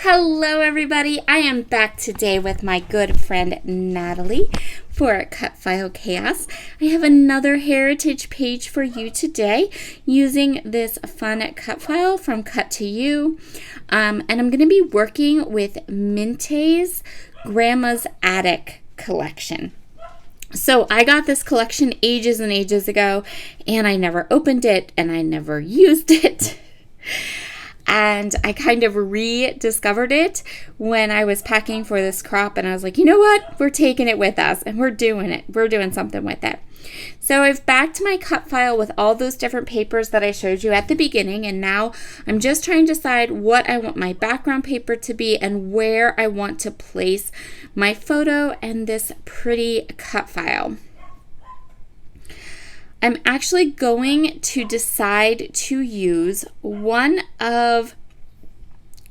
Hello everybody, I am back today with my good friend Natalie for Cut File Chaos. I have another heritage page for you today using this fun cut file from Cut to You. And I'm going to be working with Minte's Grandma's Attic collection. So I got this collection ages and ages ago, and I never opened it and I never used it. And I kind of rediscovered it when I was packing for this crop, and I was like, you know what? We're taking it with us, and we're doing it. We're doing something with it. So I've backed my cut file with all those different papers that I showed you at the beginning, and now I'm just trying to decide what I want my background paper to be and where I want to place my photo and this pretty cut file. I'm actually going to decide to use one of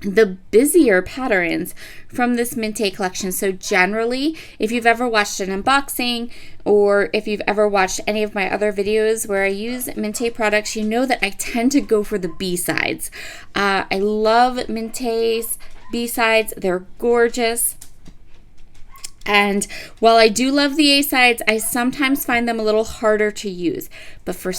the busier patterns from this Minte collection. So generally, if you've ever watched an unboxing or if you've ever watched any of my other videos where I use Minte products, you know that I tend to go for the B-sides. I love Minte's B-sides. They're gorgeous. And while I do love the A-sides, I sometimes find them a little harder to use. But for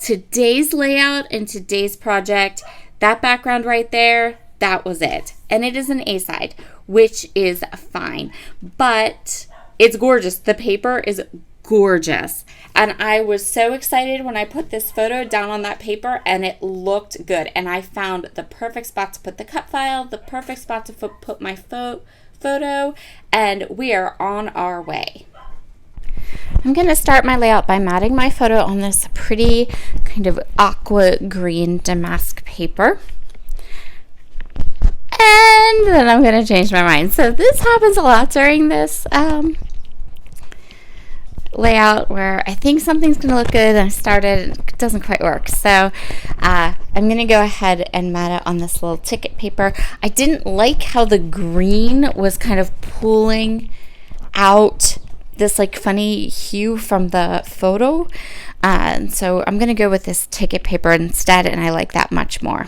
today's layout and today's project, that background right there, that was it. And it is an A-side, which is fine. But it's gorgeous. The paper is gorgeous. And I was so excited when I put this photo down on that paper and it looked good. And I found the perfect spot to put the cut file, the perfect spot to put my photo, and we are on our way. I'm going to start my layout by matting my photo on this pretty kind of aqua green damask paper. And then I'm going to change my mind. So this happens a lot during this layout where I think something's going to look good and I started, it doesn't quite work. So I'm going to go ahead and mat it on this little ticket paper. I didn't like how the green was kind of pulling out this like funny hue from the photo. And so I'm going to go with this ticket paper instead, and I like that much more.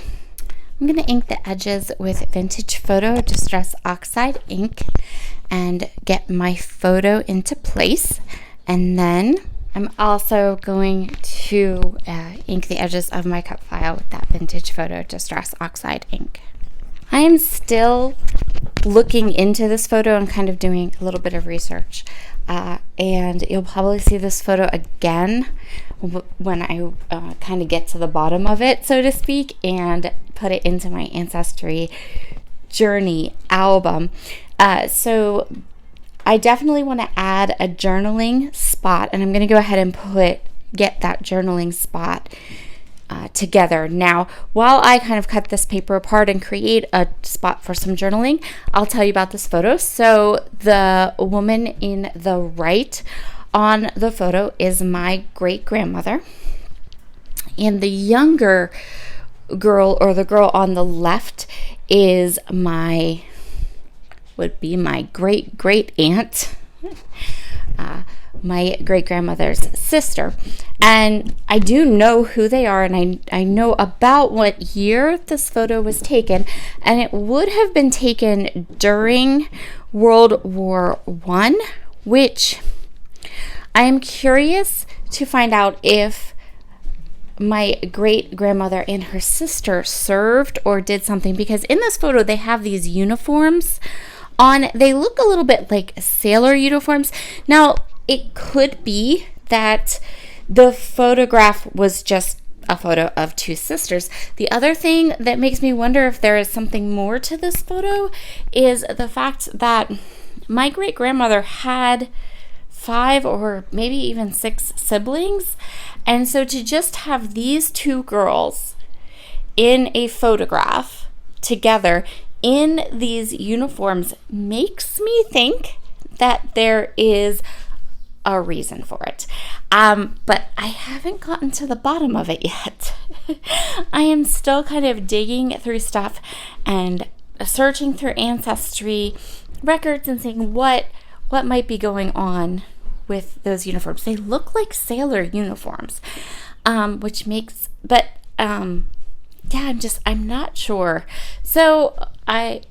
I'm going to ink the edges with Vintage Photo Distress Oxide ink and get my photo into place. And then I'm also going to ink the edges of my cut file with that Vintage Photo Distress Oxide ink. I am still looking into this photo and kind of doing a little bit of research. And you'll probably see this photo again when I kind of get to the bottom of it, so to speak, and put it into my Ancestry Journey album. So I definitely want to add a journaling spot, and I'm going to go ahead and get that journaling spot together. Now, while I kind of cut this paper apart and create a spot for some journaling, I'll tell you about this photo. So the woman in the right on the photo is my great-grandmother, and the younger girl, or the girl on the left, is would be my great aunt, my great grandmother's sister. And I do know who they are, and I know about what year this photo was taken, and it would have been taken during World War I, which I am curious to find out if my great grandmother and her sister served or did something, because in this photo they have these uniforms on. They look a little bit like sailor uniforms. Now, it could be that the photograph was just a photo of two sisters. The other thing that makes me wonder if there is something more to this photo is the fact that my great-grandmother had 5 or maybe even 6 siblings. And so to just have these two girls in a photograph together in these uniforms makes me think that there is a reason for it. But I haven't gotten to the bottom of it yet. I am still kind of digging through stuff and searching through Ancestry records and seeing what might be going on with those uniforms. They look like sailor uniforms, which makes, but yeah, I'm not sure. So I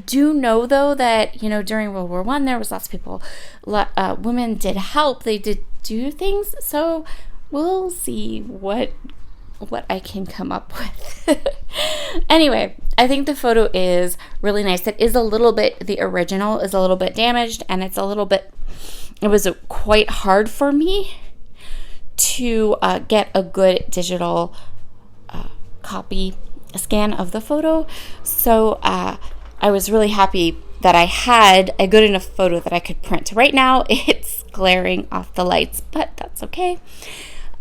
do know though that, you know, during World War One, there was lots of people, women did help, they did do things. So we'll see what I can come up with. Anyway, I think the photo is really nice. It is a little bit, the original is a little bit damaged, and it was quite hard for me to get a good digital copy scan of the photo. So I was really happy that I had a good enough photo that I could print. Right now it's glaring off the lights, but that's okay.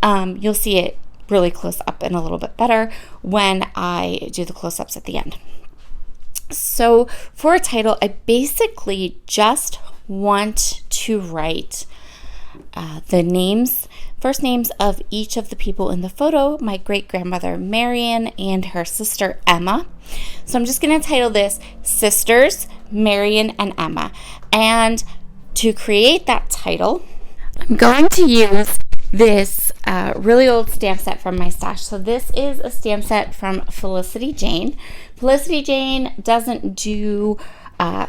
You'll see it really close up and a little bit better when I do the close-ups at the end. So for a title, I basically just want to write the first names of each of the people in the photo, my great-grandmother Marion and her sister Emma. So I'm just going to title this Sisters, Marion and Emma. And to create that title, I'm going to use this really old stamp set from my stash. So this is a stamp set from Felicity Jane. Felicity Jane doesn't do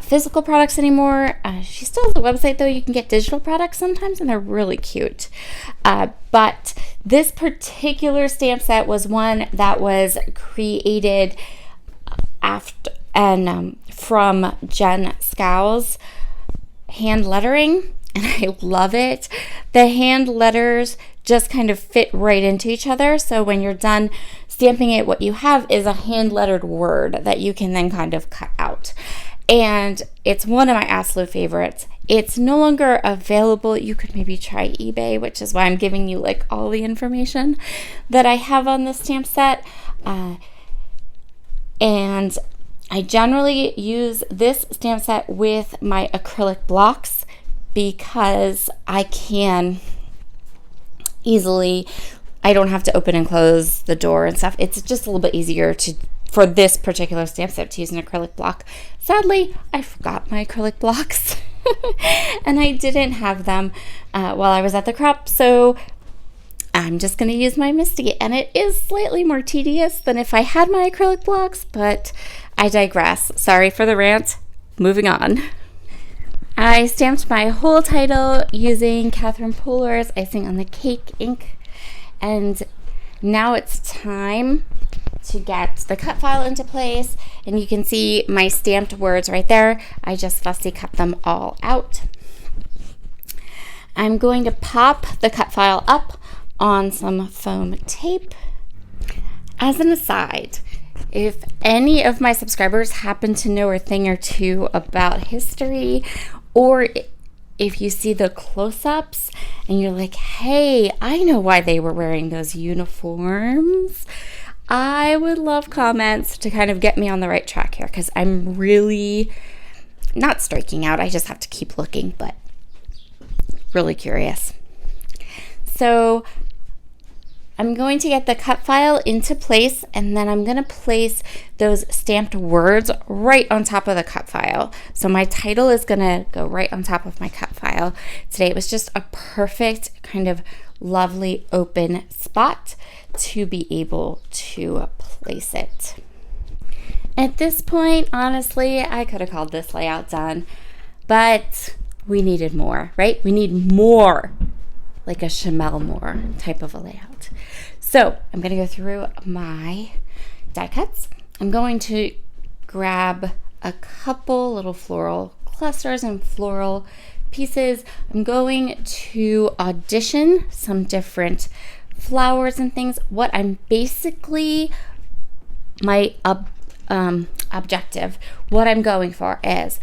physical products anymore. She still has a website though. You can get digital products sometimes, and they're really cute. But this particular stamp set was one that was created after and from Jen Scow's hand lettering, and I love it. The hand letters just kind of fit right into each other. So when you're done stamping it, what you have is a hand lettered word that you can then kind of cut out. And it's one of my absolute favorites. It's no longer available. You could maybe try eBay, which is why I'm giving you like all the information that I have on this stamp set. And I generally use this stamp set with my acrylic blocks because I can easily, I don't have to open and close the door and stuff. It's just a little bit easier for this particular stamp set to use an acrylic block. Sadly, I forgot my acrylic blocks and I didn't have them while I was at the crop, so I'm just going to use my Misty, and it is slightly more tedious than if I had my acrylic blocks, but I digress. Sorry for the rant. Moving on. I stamped my whole title using Catherine Polar's Icing on the Cake ink, and now it's time to get the cut file into place, and you can see my stamped words right there. I just fussy cut them all out. I'm going to pop the cut file up on some foam tape. As an aside, if any of my subscribers happen to know a thing or two about history, or if you see the close-ups and you're like, hey, I know why they were wearing those uniforms, I would love comments to kind of get me on the right track here, because I'm really not striking out. I just have to keep looking, but really curious. So I'm going to get the cut file into place, and then I'm going to place those stamped words right on top of the cut file. So my title is going to go right on top of my cut file. Today it was just a perfect kind of lovely open spot to be able to place it. At this point, honestly, I could have called this layout done, but we needed more, right? We need more, like a Chamel Moore type of a layout. So I'm going to go through my die cuts. I'm going to grab a couple little floral clusters and floral pieces. I'm going to audition some different flowers and things. What I'm basically, my objective, what I'm going for is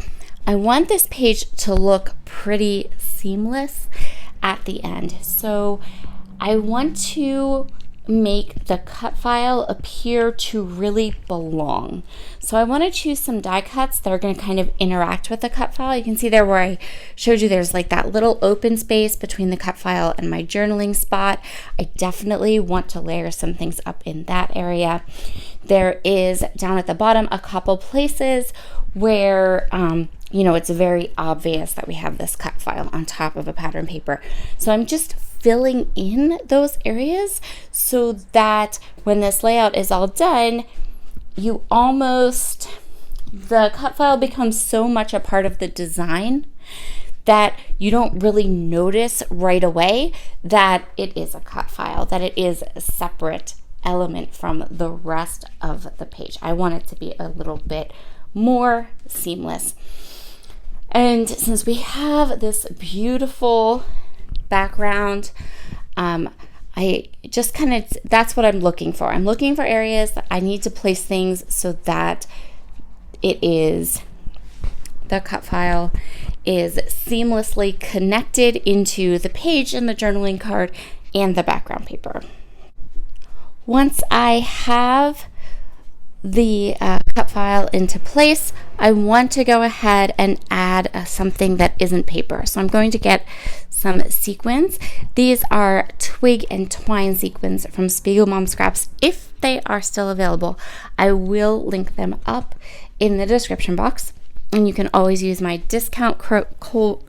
I want this page to look pretty seamless at the end. So I want to make the cut file appear to really belong. So I want to choose some die cuts that are going to kind of interact with the cut file. You can see there where I showed you there's like that little open space between the cut file and my journaling spot. I definitely want to layer some things up in that area. There is down at the bottom a couple places where you know, it's very obvious that we have this cut file on top of a pattern paper. So I'm just filling in those areas so that when this layout is all done, the cut file becomes so much a part of the design that you don't really notice right away that it is a cut file, that it is a separate element from the rest of the page. I want it to be a little bit more seamless. And since we have this beautiful background, I just that's what I'm looking for. I'm looking for areas that I need to place things so that the cut file is seamlessly connected into the page and the journaling card and the background paper. Once I have the cut file into place, I want to go ahead and add something that isn't paper. So I'm going to get some sequins. These are twig and twine sequins from Spiegelmom Scraps. If they are still available, I will link them up in the description box. And you can always use my discount code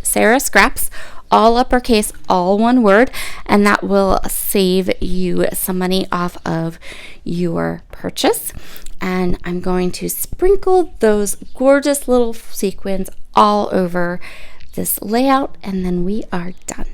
Sarah Scraps, all uppercase, all one word, and that will save you some money off of your purchase. And I'm going to sprinkle those gorgeous little sequins all over this layout, and then we are done.